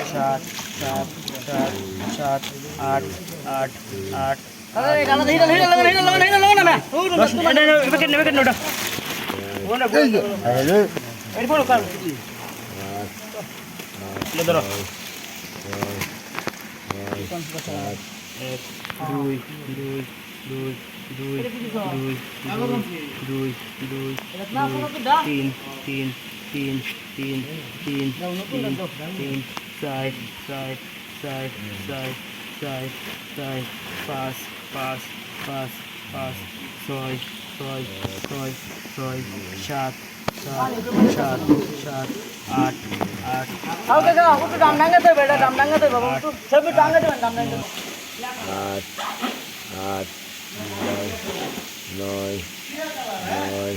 সাত সাত সাত সাত আট আট আট দুই দুই দুই দুই দুই দুই দুই তিন তিন তিন তিন তিন তিন তিন চার চার চার চার চার চার পাঁচ পাঁচ পাঁচ পাঁচ ছয় ছয় ছয় ছয় সাত সাত সাত সাত আট আট আট আট নয় নয় নয়